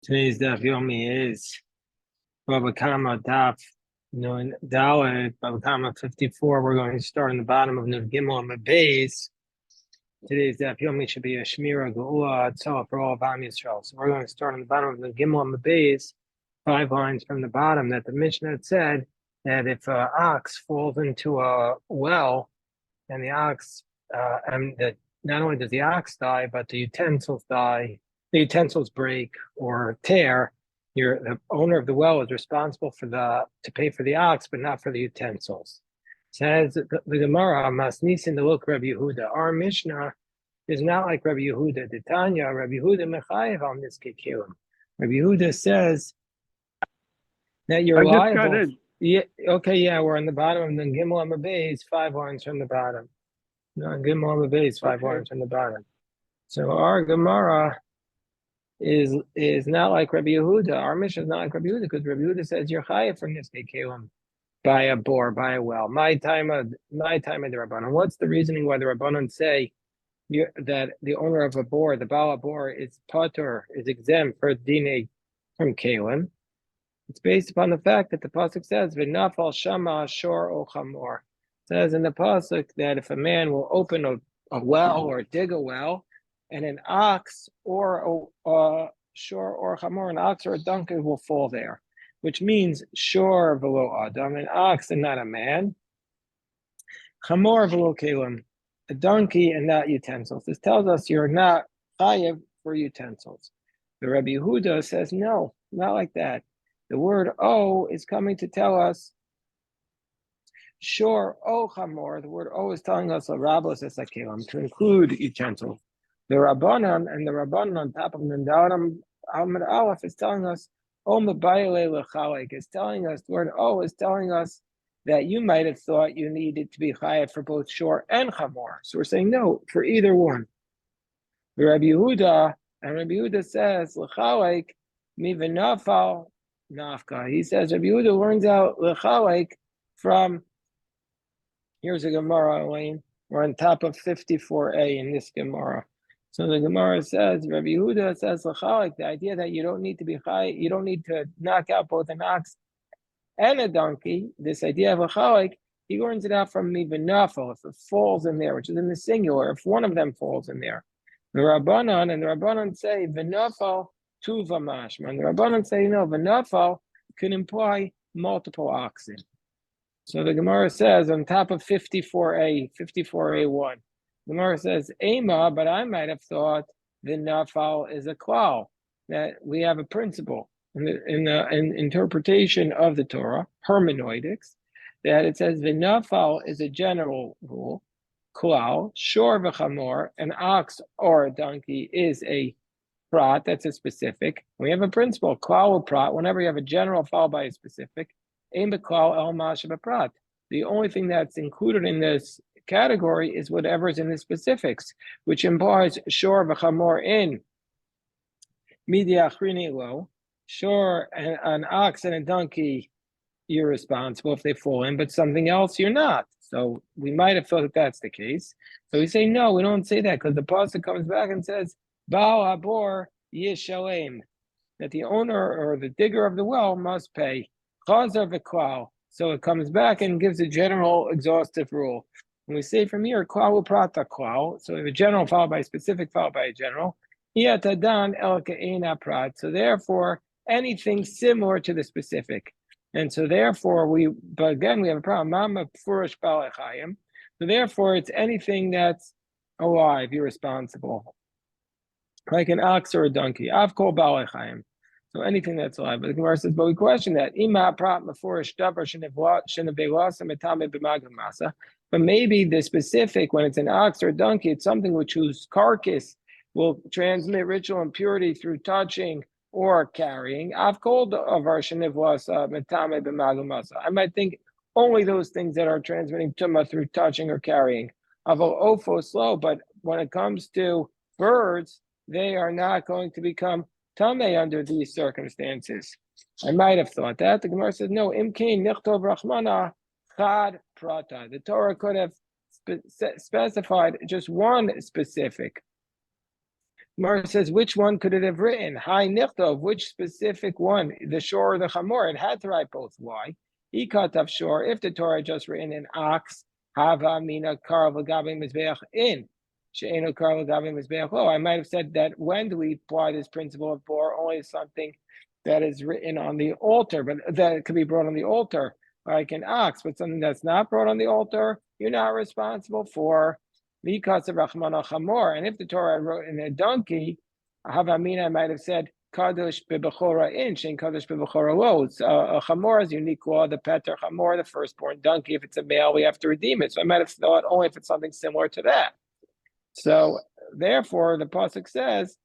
Today's daf yomi is Bava Kamma daf Nun Dalet Bava Kamma 54. We're going to start on the bottom of Nun Gimel on the base. Today's daf yomi should be a Shmira Geula Atzah for all of Am Yisrael. So we're going to start on the bottom of Nun Gimel on the base, 5 lines from the bottom. That the Mishnah had said that if an ox falls into a well, and the ox, and that not only does the ox die, but the utensils die. The utensils break or tear. The owner of the well is responsible to pay for the ox, but not for the utensils. Says the Gemara, Masnisin the look Rabbi Yehuda. Our Mishnah is not like Rabbi Yehuda. The Tanya, Rabbi Yehuda mechayev al niskei. Rabbi Yehuda says that you're I just got liable. in. Yeah, okay, yeah, we're on the bottom of the Gimel on the base, 5 lines from the bottom. No, Gimel on the base, 5 lines from the bottom. So our Gemara is not like Rabbi Yehuda. Our Mishnah is not like Rabbi Yehuda because Rabbi Yehuda says you're chayav from this kelim by a bore, by a well. My time of the Rabbanon. What's the reasoning why the Rabbanon say that the owner of a bore, the Bala bore, is patur, is exempt for dine from kelim? It's based upon the fact that the pasuk says v'nafal shama shor o chamor. It says in the pasuk that if a man will open a well or dig a well, and an ox or a shor or chamor, an ox or a donkey will fall there, which means shor v'lo adam, an ox and not a man, chamor v'lo kelim, a donkey and not utensils. This tells us you're not chayav for utensils. The Rabbi Yehuda says no, not like that. The word "o" is coming to tell us shor o chamor. The word "o" is telling us a rabos esakelim to include utensils. The Rabbanan and the Rabbanan on top of Nandaram Ahmed Aleph is telling us O Mabayele Lechalek is telling us the word "o" is telling us that you might have thought you needed to be chayav for both shor and chamor. So we're saying no for either one. The Rabbi Yehuda says Lechalek mi v'nafal nafka. He says Rabbi Yehuda learns out lechalek from. Here's a Gemara, Elaine. We're on top of 54a in this Gemara. So the Gemara says Rabbi Yehuda says lechalek, the idea that you don't need to be high, you don't need to knock out both an ox and a donkey. This idea of lechalek, he learns it out from mivenafel. If it falls in there, which is in the singular, if one of them falls in there, the Rabbanan say v'nafel. Tuva mashma. And the Rabbanan say, v'nafal can imply multiple oxen. So the Gemara says on top of 54a1, the Gemara says, Ema, but I might have thought the nafal is a klal, that we have a principle in the interpretation of the Torah, hermeneutics, that it says the nafal is a general rule, klal, shor v'chamor, an ox or a donkey is a prat, that's a specific. We have a principle, klal or prat, whenever you have a general followed by a specific, aim beklal el mashav prat. The only thing that's included in this category is whatever is in the specifics, which implies shor v'chamor in midiachrini lo, shor an ox and a donkey, you're responsible if they fall in, but something else you're not. So we might have thought that that's the case. So we say, no, we don't say that because the pasuk comes back and says, Baal Habor Yishalem, that the owner or the digger of the well must pay. Chazar v'klal. So it comes back and gives a general exhaustive rule. When we say from here, klal u'prata klal, so we have a general followed by a specific followed by a general. Iatadan el ke'ena prat. So therefore, anything similar to the specific. And so therefore, but again, we have a problem. Mama furish balechayim. So therefore, it's anything that's alive, irresponsible. Like an ox or a donkey. Av kol balechayim. So anything that's alive. But the Gemara says, but we question that. But maybe the specific, when it's an ox or a donkey, it's something whose carcass will transmit ritual impurity through touching or carrying. I've called of our I might think only those things that are transmitting tumah through touching or carrying. Ofo slow, but when it comes to birds, they are not going to become tameh under these circumstances. I might have thought that. The Gemara says, no, imkein nichtov rachmana chad prata. The Torah could have specified just one specific. Gemara says, which one could it have written? Hi Nichtov, which specific one? The shore or the chamor? It had to write both. Why? Ikatav shore. If the Torah had just written an ox, hava mina kar v'gabim mizbeach in. She'enu kar v'gabim mizbeach lo. I might have said that when do we apply this principle of bor? Only something that is written on the altar, but that could be brought on the altar, like an ox, but something that's not brought on the altar, you're not responsible for. And if the Torah wrote in a donkey, Havamina might have said Kadosh bebechora in, Shein Kadosh bebechora lo. A chamor is unique law, the peter chamor, the firstborn donkey. If it's a male, we have to redeem it. So I might have thought only if it's something similar to that. So therefore, the pasuk says,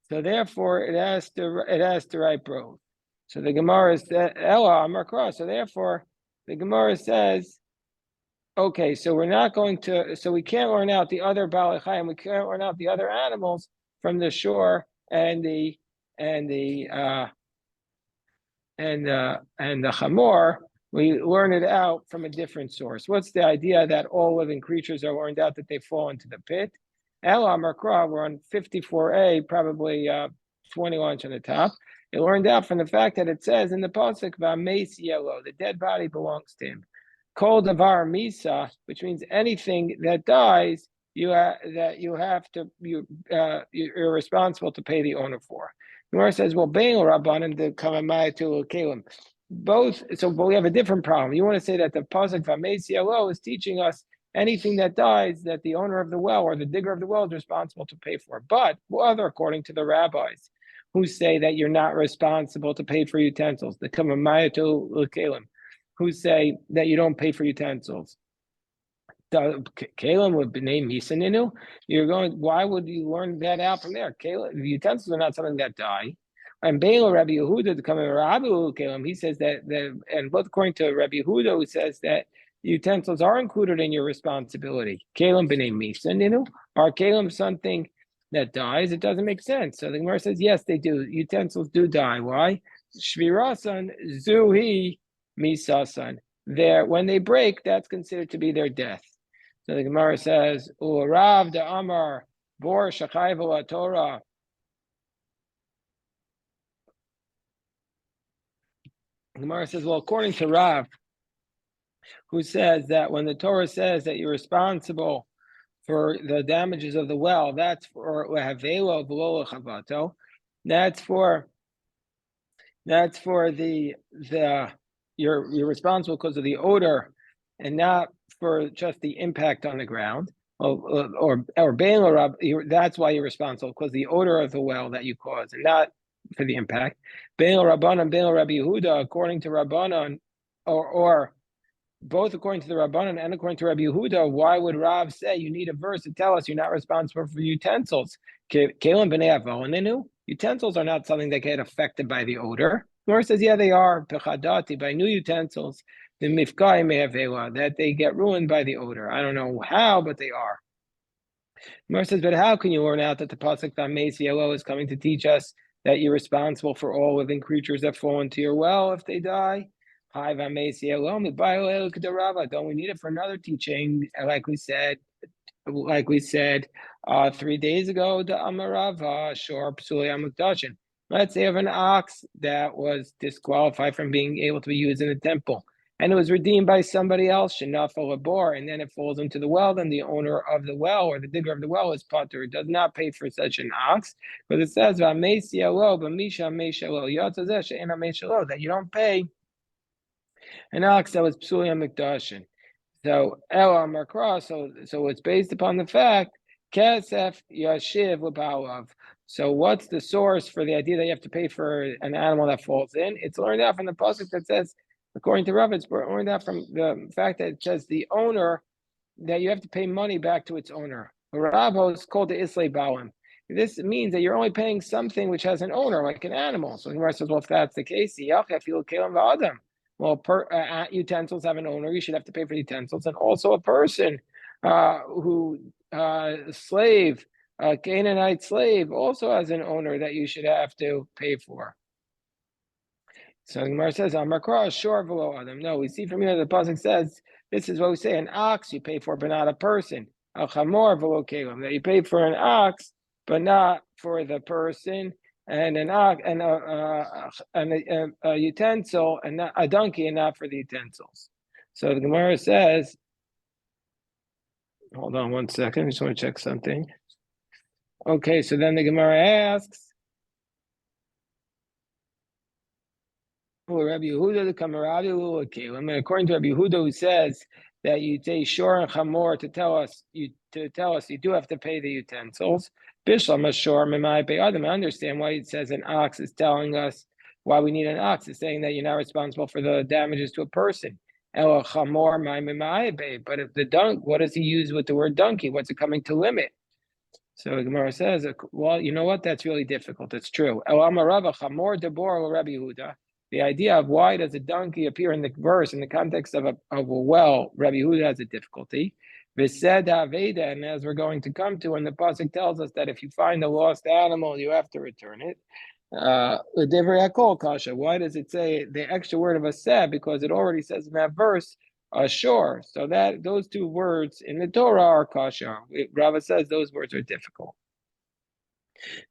so therefore it has to write both. So the Gemara says Ella Amakra. So therefore, the Gemara says, okay, so we're not going to, so we can't learn out the other Balei Chayim, we can't learn out the other animals from the shore and the chamor. We learn it out from a different source. What's the idea that all living creatures are learned out that they fall into the pit? Ela Makra, we're on 54a, probably 21 on the top. It learned out from the fact that it says in the pasuk, "V'ameis yelo," the dead body belongs to him. Kol davar misa, which means anything that dies, you're responsible to pay the owner for. The Gemara says, well, bein rabbanim the kamamaya to kalim. Both, so but we have a different problem. You want to say that the pasuk v'ameis yelo is teaching us anything that dies that the owner of the well or the digger of the well is responsible to pay for. But other, according to the rabbis, who say that you're not responsible to pay for utensils, the kamamaya to kalim, who say that you don't pay for utensils. Kalim would be named Misaninu. You're going, why would you learn that out from there? Kalim, the utensils are not something that die. And Bail Rabbi Yehuda to come in Rabbi Kalim, he says that, and both according to Rabbi Yehuda, who says that utensils are included in your responsibility. Kalim b'nei Misaninu. Are Kalim something that dies? It doesn't make sense. So the Gemara says, yes, they do. Utensils do die. Why? Shvirasan zuhi misasan. There, when they break, that's considered to be their death. So the Gemara says, "Urav de Amar bor shachayvu Torah." The Gemara says, well, according to Rav, who says that when the Torah says that you're responsible for the damages of the well, that's for lehavelo v'lo lechavato. That's for the you're responsible because of the odor and not for just the impact on the ground. Or that's why you're responsible, because the odor of the well that you cause, and not for the impact. Bein Rabbanan, Bein Rabbi Yehuda, according to Rabbanan, or both according to the Rabbanan and according to Rabbi Yehuda, why would Rav say you need a verse to tell us you're not responsible for utensils? Utensils are not something that get affected by the odor. Nor says, yeah, they are. Pechadati, by new utensils, the mifkai mehavela, that they get ruined by the odor. I don't know how, but they are. Nor says, but how can you learn out that the pasuk V'ameis yelo is coming to teach us that you're responsible for all living creatures that fall into your well if they die? Don't we need it for another teaching? Like we said 3 days ago, the Amarava Shor Psuli Amukdashin. Let's say you have an ox that was disqualified from being able to be used in the temple, and it was redeemed by somebody else, Shenafal Labor, and then it falls into the well, then the owner of the well or the digger of the well is potter. It does not pay for such an ox, because it says that you don't pay an ox that was Psuli Amukdashin. So Ela Makra, so it's based upon the fact Kesef Yashiv L'Balav. So what's the source for the idea that you have to pay for an animal that falls in? It's learned out from the pasuk that says, according to Rav, it's learned out from the fact that it says the owner, that you have to pay money back to its owner. Rav is called the Islay Balim. This means that you're only paying something which has an owner, like an animal. So the Gemara says, well, if that's the case, well, utensils have an owner. You should have to pay for utensils, and also a person slave, a Canaanite slave, also has an owner that you should have to pay for. So the Gemara says, "Amakra shor v'lo adam." No, we see from here the pasuk says this is what we say: an ox you pay for, but not a person. al chamor v'lo kelim, that you pay for an ox, but not for the person, and an ox and a utensil, and not a donkey, and not for the utensils. So the Gemara says, hold on one second, I just want to check something. Okay, so then the Gemara asks, Rabbi Yehuda the Kamaradi Kalim, and according to Rabbi Yehuda, who says that you say shor and chamor to tell us you do have to pay the utensils. Bishlam ashor memai pay adam. I understand why it says an ox is telling us why we need an ox. It's saying that you're not responsible for the damages to a person. El chamor my memai pay. But if the what does he use with the word donkey? What's it coming to limit? So the Gemara says, well, you know what? That's really difficult. It's true. El amarava chamor debor Rabbi Yehuda. The idea of why does a donkey appear in the verse in the context of a well, Rabbi Yehuda has a difficulty. V'sed aveda, and as we're going to come to, and the pasuk tells us that if you find a lost animal, you have to return it. Why does it say the extra word of aseh? Because it already says in that verse ashor. So that those two words in the Torah are kasha. Rava says those words are difficult.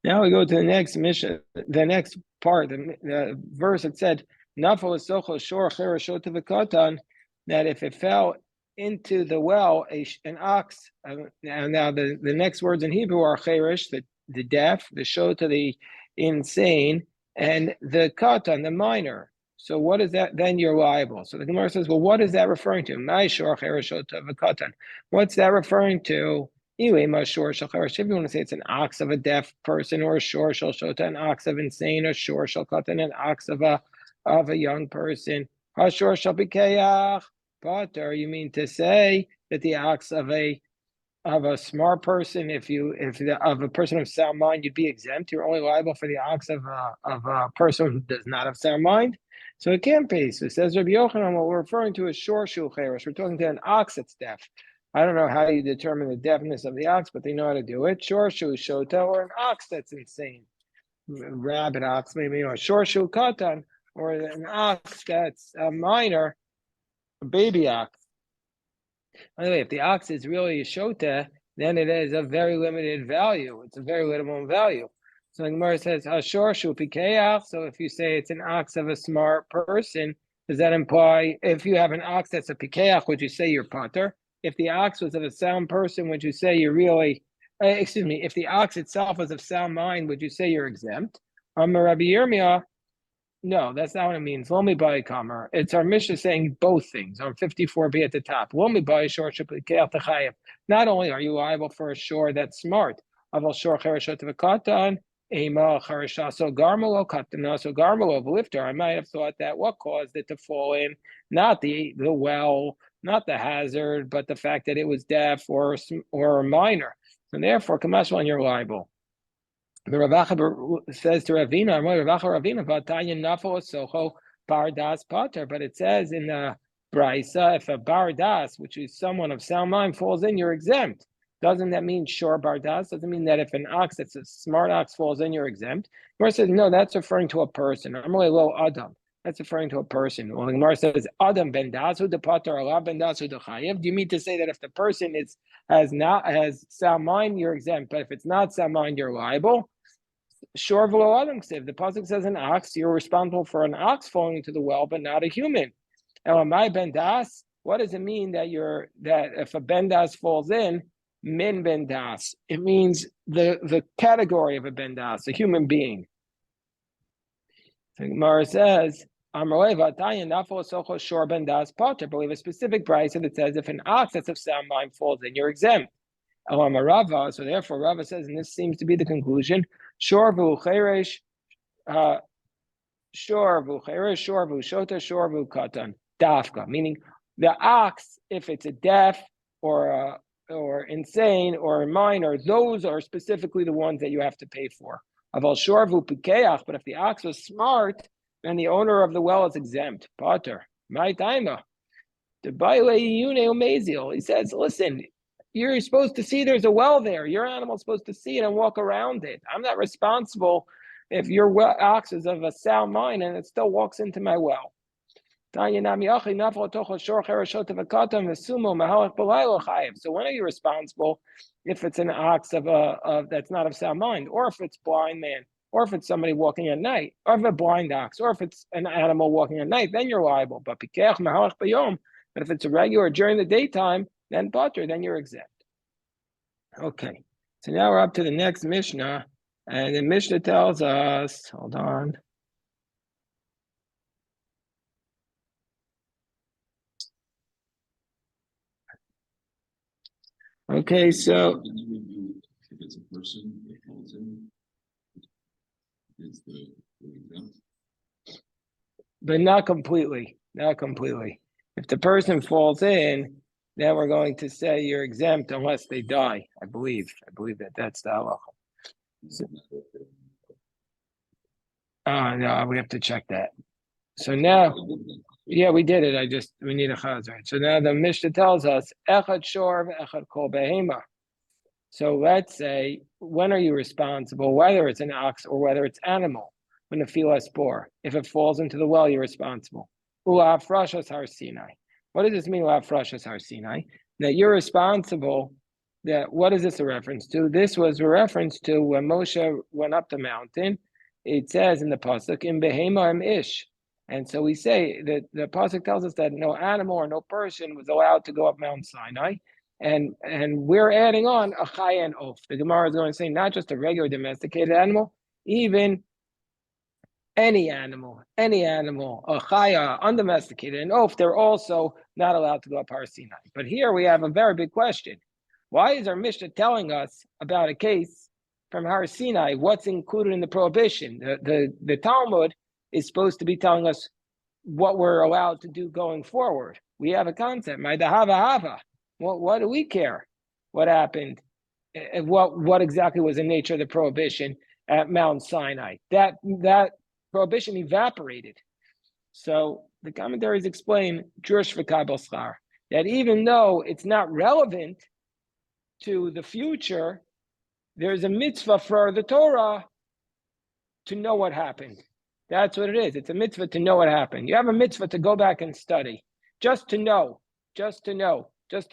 Now we go to the next mission, the next part, the verse that said, that if it fell into the well, an ox, now the next words in Hebrew are cherish, the deaf, the shota, the insane, and the katan, the minor. So what is that? Then you're liable. So the Gemara says, well, what is that referring to? What's that referring to? If you want to say it's an ox of a deaf person, or a shor shel shota, an ox of insane, or shor shel katan, an ox of a young person. Hashor shel bikeach pater. You mean to say that the ox of a smart person, of a person of sound mind, you'd be exempt. You're only liable for the ox of a person who does not have sound mind. So it can't be. So it says Rabbi Yochanan, what we're referring to is shor shel cheresh. We're talking to an ox that's deaf. I don't know how you determine the deafness of the ox, but they know how to do it. Shor shel shota, or an ox that's insane. Rabbit ox, maybe, or shor shel katan, or an ox that's a minor, a baby ox. By the way, if the ox is really a shota, then it is a very limited value. It's a very limited value. So the Gemara says, Hashor shel pikeach. So if you say it's an ox of a smart person, does that imply, if you have an ox that's a pikeach, would you say you're pater? If the ox was of a sound person, would you say you're really, if the ox itself was of sound mind, would you say you're exempt? Rabbi Yirmiyah, no, that's not what it means. Lomi Bava Kamma. It's our Mishnah saying both things. On 54b at the top. Lomi Bava shor shepikeach techayev. Not only are you liable for a shor that's smart, aval shor chereshot v'katan, ema chereshaso garmalo katanaso garmalo v'lifter. I might have thought that what caused it to fall in, not the well, not the hazard, but the fact that it was deaf or a minor. And therefore, Kamashwan, you're liable. The Ravacha says to Ravina, but it says in the Braisa, if a bardas, which is someone of sound mind, falls in, you're exempt. Doesn't that mean shor bardas? Doesn't mean that if an ox that's a smart ox falls in, you're exempt. Gemara says, no, that's referring to a person. Normally, lo adam. That's referring to a person. Well, the Gemara says, Adam ben dasu de pater Allah ben dasu de chayev. Do you mean to say that if the person has sound mind, you're exempt, but if it's not sound mind, you're liable? Shor v'lo adam ksiv. The pasuk says an ox, you're responsible for an ox falling into the well, but not a human. Elamai ben das. What does it mean that if a ben das falls in, min ben das? It means the category of a ben das, a human being. The Gemara says, but we have a specific price that says if an ox that's of sound mind falls in, you're exempt. So therefore, Rava says, and this seems to be the conclusion, shor v'cheresh, shor v'shota, shor v'katan, dafka, meaning the ox, if it's a deaf or insane or a minor, those are specifically the ones that you have to pay for. Aval shor v'pikeach, but if the ox was smart, then the owner of the well is exempt. Pater, my taima. He says, listen, you're supposed to see there's a well there. Your animal's supposed to see it and walk around it. I'm not responsible if your ox is of a sound mind and it still walks into my well. So when are you responsible if it's an ox that's not of sound mind, or if it's blind man, or if it's somebody walking at night, or if a blind ox, or if it's an animal walking at night, then you're liable. But if it's a regular during the daytime, then you're exempt. Okay, so now we're up to the next Mishnah, and the Mishnah tells us, hold on. Okay, so if it's a person that falls in, is the exempt? But not completely. Not completely. If the person falls in, then we're going to say you're exempt unless they die. I believe that's the halacha. So, no, we have to check that. So now, yeah, we did it. We need a chazar. So now the Mishnah tells us, echad shorv, echad kol behema. So let's say, when are you responsible, whether it's an ox or whether it's animal, when the fila spore? If it falls into the well, you're responsible. Ulav frashas har Sinai. What does this mean, ulav frashas har Sinai? That you're responsible. That what is this a reference to? This was a reference to when Moshe went up the mountain. It says in the pasuk, "In behema im ish," and so we say that the pasuk tells us that no animal or no person was allowed to go up Mount Sinai. And we're adding on a chaya and oaf. The Gemara is going to say not just a regular domesticated animal, even any animal, a chaya, undomesticated, and oaf, they're also not allowed to go up Har Sinai. But here we have a very big question. Why is our Mishnah telling us about a case from Har Sinai? What's included in the prohibition? The Talmud is supposed to be telling us what we're allowed to do going forward. We have a concept, my dahava hava. What do we care? What happened? What exactly was the nature of the prohibition at Mount Sinai? That prohibition evaporated. So the commentaries explain that even though it's not relevant to the future, there's a mitzvah for the Torah to know what happened. That's what it is. It's a mitzvah to know what happened. You have a mitzvah to go back and study, just to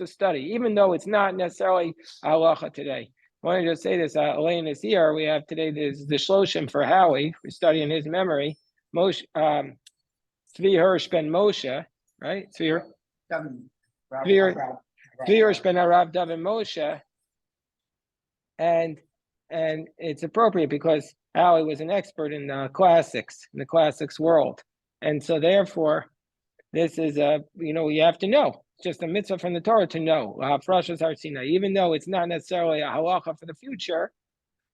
study, even though it's not necessarily halacha today. I wanted to say this, Elaine is here. We have today the Shloshim for Howie. We're studying his memory. Moshe, Tzvi Hirsch ben Moshe, right? Tzvi Hirsch ben Arav David Moshe. And it's appropriate because Howie was an expert in the classics world. And so therefore, this is you have to know. It's just a mitzvah from the Torah to know. Even though it's not necessarily a halacha for the future,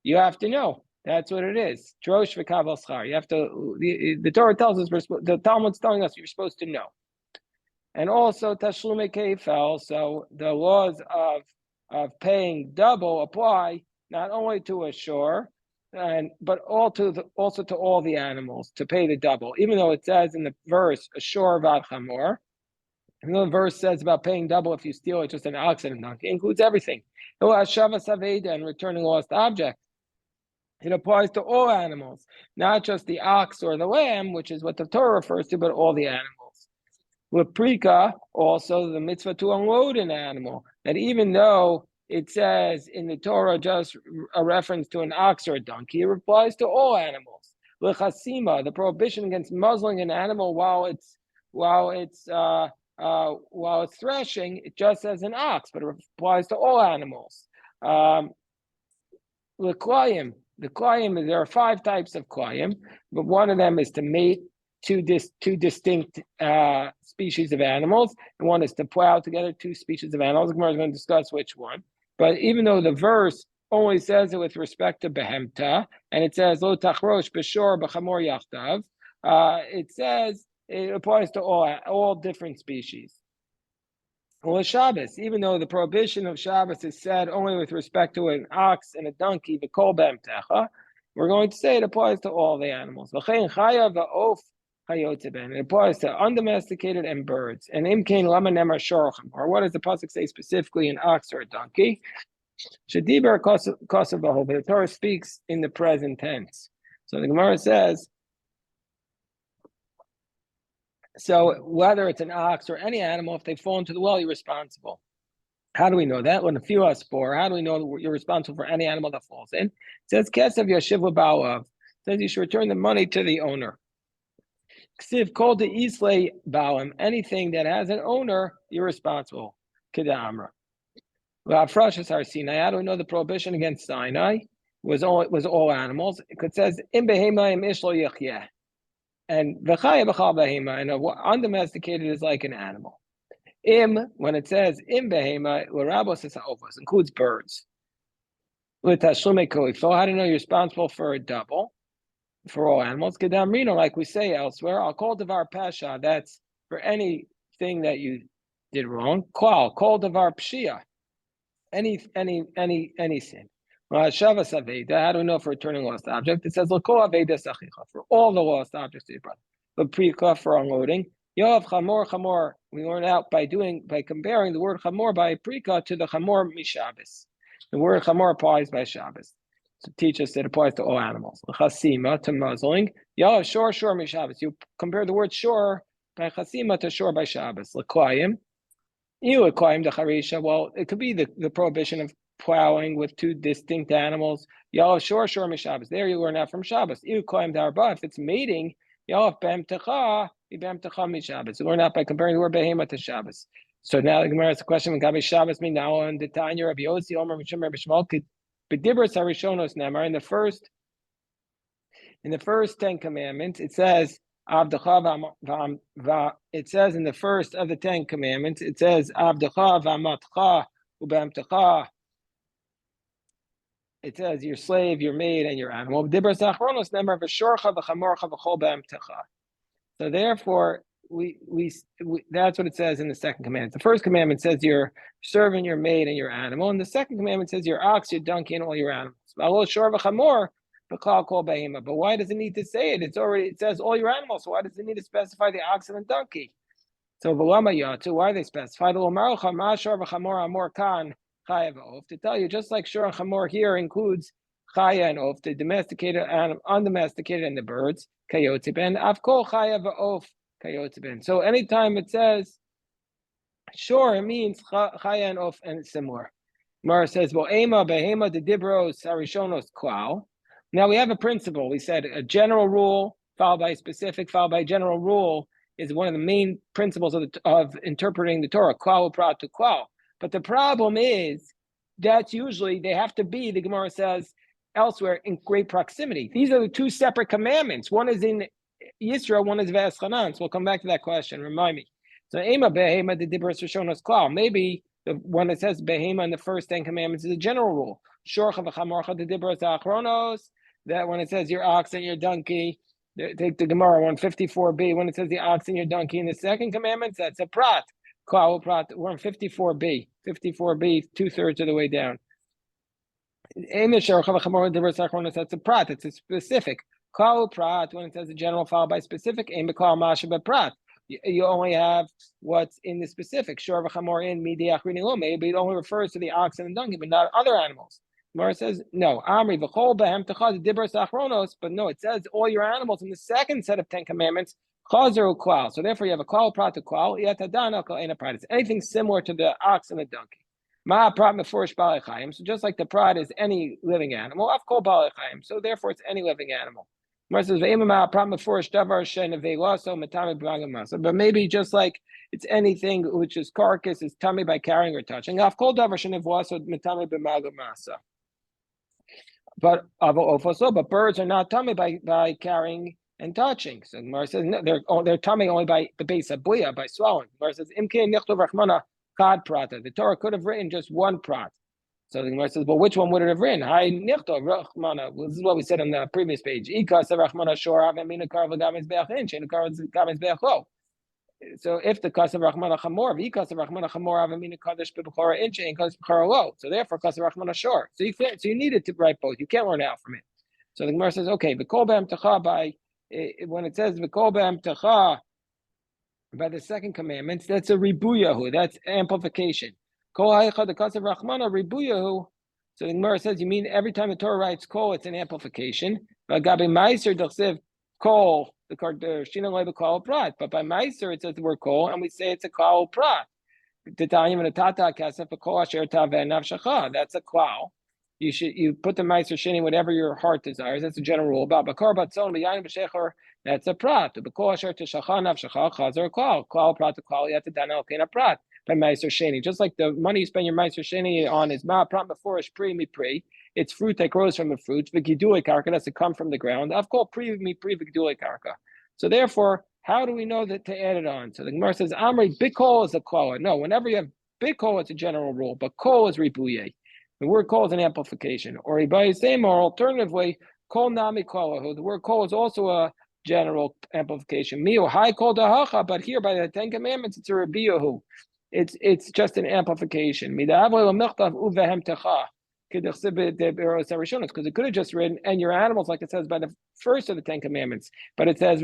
you have to know. That's what it is. Drosh v'kavel schar. You have to. The Torah tells us. The Talmud's telling us you're supposed to know. And also tashlume keifel. So the laws of paying double apply not only to a shore, but also to all the animals to pay the double. Even though it says in the verse a shore vad chamor. The verse says about paying double if you steal it, just an ox and a donkey. It includes everything. And returning lost object. It applies to all animals, not just the ox or the lamb, which is what the Torah refers to, but all the animals. Leprika, also the mitzvah to unload an animal. That even though it says in the Torah just a reference to an ox or a donkey, it applies to all animals. Lechasima, the prohibition against muzzling an animal while it's threshing, it just says an ox, but it applies to all animals. The klayim, there are 5 types of klayim, but one of them is to mate two distinct species of animals, and one is to plow together 2 species of animals. The Gemara is going to discuss which one. But even though the verse only says it with respect to behemta, and it says lo tachrosh b'shor b'chamor yachtav, it says it applies to all different species. Well, Shabbos, even though the prohibition of Shabbos is said only with respect to an ox and a donkey, the kol behemtecha, we're going to say it applies to all the animals. It applies to undomesticated and birds. And imkain lama nemar shorachim, or what does the pasuk say specifically, an ox or a donkey? Shadibar kosav, but the Torah speaks in the present tense. So the Gemara says, So whether it's an ox or any animal, if they fall into the well, you're responsible. How do we know that? When a few us for, how do we know you're responsible for any animal that falls in? It says Kesav Yashiv Ba'alav. It says you should return the money to the owner. Ksiv called the Islay Ba'alim. Anything that has an owner, you're responsible. Kida Amra. La'afrashas Har Sinai. How do we know the prohibition against Sinai was all animals? It says Im Behema Im Ishlo Yachyeh. And V'chaya B'chal Behema. And undomesticated is like an animal. When it says im behema, l'rabos is ha'ovos, includes birds. L'tashlume koifo, how do you know you're responsible for a double for all animals? Kedam rino, like we say elsewhere, I'll call devar pasha, that's for anything that you did wrong. Klal, call devar pshia, any sin. Shavas aveda, how do we know for returning lost object? It says l'kol aveda sachicha, for all the lost objects to your brother. But prika for unloading. Yoav chamor. We learn out by comparing the word chamor by prika to the chamor mishabes. The word chamor applies by Shabbos. To teach us it applies to all animals. Chasima to muzzling. Yoav shor mishabes. You compare the word shor by chasima to shor by Shabbos. L'klayim. L'klayim the charisha. Well, it could be the prohibition of plowing with two distinct animals. Yoav shor mishabes. There you learn out from Shabbos. L'klayim darba. If it's mating, yoav b'em techa. So we're not by comparing the word behema to Shabbos. So now the Gemara has a question: Gabi Shabbos mean now on the Tanya Rabbi Yossi Omer Mishum Rabbi Shmuel B'dibros Harishonos Nemar in the first 10 commandments it says Avdecha it says in the first of the 10 commandments it says Avdecha v'amatcha u'b'amtecha. It says your slave, your maid, and your animal. B'dibros Achronos Nemar v'shorcha v'chamorcha v'chol b'amtecha. So therefore, we that's what it says in the second commandment. The first commandment says your servant, your maid, and your animal, and the second commandment says your ox, your donkey, and all your animals. But why does it need to say it? It says all your animals. So why does it need to specify the ox and the donkey? So why they specify to tell you just like shor and chamor here includes chaya and of, the domesticated and undomesticated, and the birds. Kayotzeben, Avkol Chaya v'Of Kayotzeben. So anytime it says sure, it means Chaya and Of and similar. Mara says, well, Ema behema de dibros harishonos klal. Now we have a principle. We said a general rule followed by specific, followed by general rule is one of the main principles of interpreting the Torah. Klal prat to klal. But the problem is that usually they have to be, the Gemara says, elsewhere in great proximity. These are the two separate commandments. One is in Yisrael, one is V'eschanan. So we'll come back to that question. Remind me. So Ema behema de dibros rishonos klal. Maybe the one that says behema in the first 10 commandments is a general rule. Shorcha v'chamorcha de dibros achronos. That when it says your ox and your donkey, take the Gemara 154b. When it says the ox and your donkey in the second commandment, that's a prat. Klal prat. We're on 54b. 54b, 2/3 of the way down. That's a prat. It's a specific. Klal prat, when it says the general followed by specific, prat. You only have what's in the specific. Shor v'chamor in midi achrini lo. Maybe it only refers to the ox and the donkey, but not other animals. Mara says no. Amri v'chol behem techad dibros achronos. But no, it says all your animals in the second set of 10 commandments. Chazer klal. So therefore, you have a klal prat to klal. Yatadana kol ena prat. It's anything similar to the ox and the donkey. Ma prat meforish balei chayim. So just like the prat is any living animal, I've called balei chayim. So therefore, it's any living animal. But maybe just like it's anything which is carcass is tummy by carrying or touching. But birds are not tummy by carrying and touching. So Gemara says no, they're tummy only by the base of buya, by swallowing. Gemara says the Torah could have written just one prat. So the Gemara says, well, which one would it have written? This is what we said on the previous page. So if the Kasav Rachmana Chamor, Vikasav Rachmana Chamor Avamina Kadesh Bibchora Inche and Kadesh Bibchora Lo. So therefore Kasav Rachmana Shor. So you needed to write both. You can't learn out from it. So the Gemara says, okay, V'kol B'am Techa when it says V'kol B'am Techa by the second commandment, that's a ribuyahu, that's amplification. Kol ha'echad ha'kasav rachmana ribuyahu. So the Gemara says, you mean every time the Torah writes kol, it's an amplification. But gabi meiser d'chsev kol the Shina Loy B'Klal Prat. But by Meiser, it says the word Kol, and we say it's a Klal Prat. That's a klal. You put the meiser sheni whatever your heart desires. That's a general rule. About bakar batzon b'yayin b'shecher. That's a prat. Bakol asher teshacha nafshecha chazer klal. Klal prat to klal yet dana kena prat by meiser sheni. Just like the money you spend your meiser sheni on is ma prat before is pri mi pri. It's fruit that grows from the fruit. V'gidulei karka has to come from the ground. I've called pri mi pri v'gidulei karka. So therefore, how do we know that to add it on? So the Gemara says, Amri, bikol is a klala. No, whenever you have bikol, it's a general rule, but kol is ribuye. The word kol is an amplification. Or ibai same, or alternatively, kol nami klalahu. The word kol is also a general amplification. Mio high kol dahacha, but here by the Ten Commandments, it's a ribiyahu. It's just an amplification. Because it could have just written, and your animals, like it says by the first of the Ten Commandments, but it says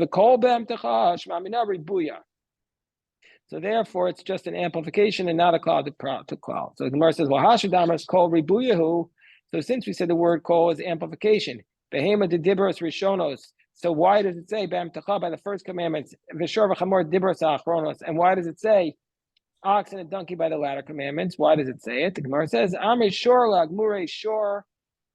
so therefore it's just an amplification and not a klal to klal. So the Gemara says, well, hashadamas kol ribuyahu. So since we said the word kol is amplification, behema de dibros rishonos. So why does it say b'amtecha by the first commandments, v'shor v'chamor dibros achronos, and why does it say ox and a donkey by the latter commandments? Why does it say it? The Gemara says, Amri shor lagmure shor.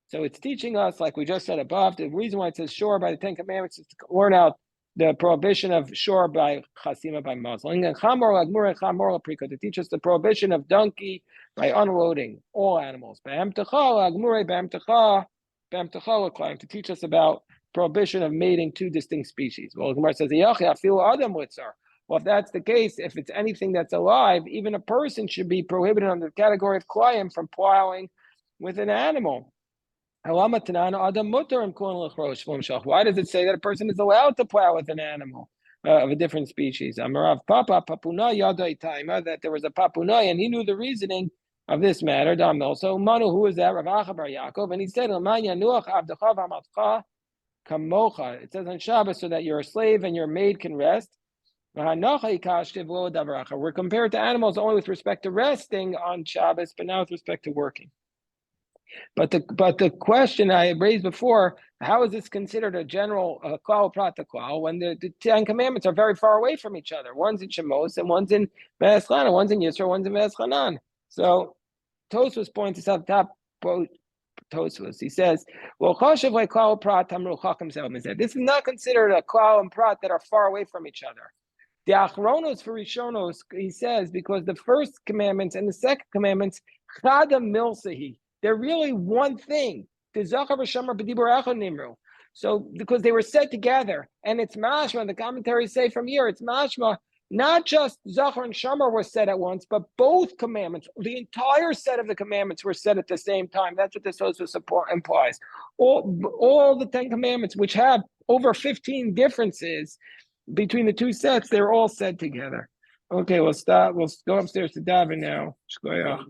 So it's teaching us, like we just said above, the reason why it says shor by the Ten Commandments is to learn out the prohibition of shor by chasima, by muzzling, and chamor lagmure chamor laprika, to teach us the prohibition of donkey by unloading all animals. B'amtecha lagmure b'amtecha l'klayim, to teach us about prohibition of mating two distinct species. Well, the Gemara says, adam litzar. Well, if that's the case, if it's anything that's alive, even a person should be prohibited under the category of klayim from plowing with an animal. Why does it say that a person is allowed to plow with an animal of a different species? That there was a papunai, and he knew the reasoning of this matter. So Manu, who is that? Rav Acha bar Yaakov, and he said, it says on Shabbos, so that your slave and your maid can rest. We're compared to animals only with respect to resting on Shabbos, but now with respect to working. But the question I raised before, how is this considered a general klal prat klal when the Ten Commandments are very far away from each other? One's in Shemos and one's in Ve'eschana, one's in Yisro, one's in Ve'eschanan. So Tosfos points this out top quote. Tosfos, he says, "Well, chashav like klal prat tamru chacham selm." This is not considered a klal and prat that are far away from each other. The achronos for rishonos, he says, because the first commandments and the second commandments, chadam milsahi, they're really one thing. So because they were said together, and it's mashma, the commentaries say from here, it's mashma, not just Zachar and Shamar were said at once, but both commandments, the entire set of the commandments were said at the same time. That's what this also implies. All the 10 commandments, which have over 15 differences between the two sets, they're all said together. Okay, we'll stop. We'll go upstairs to daven now. Shkoyach.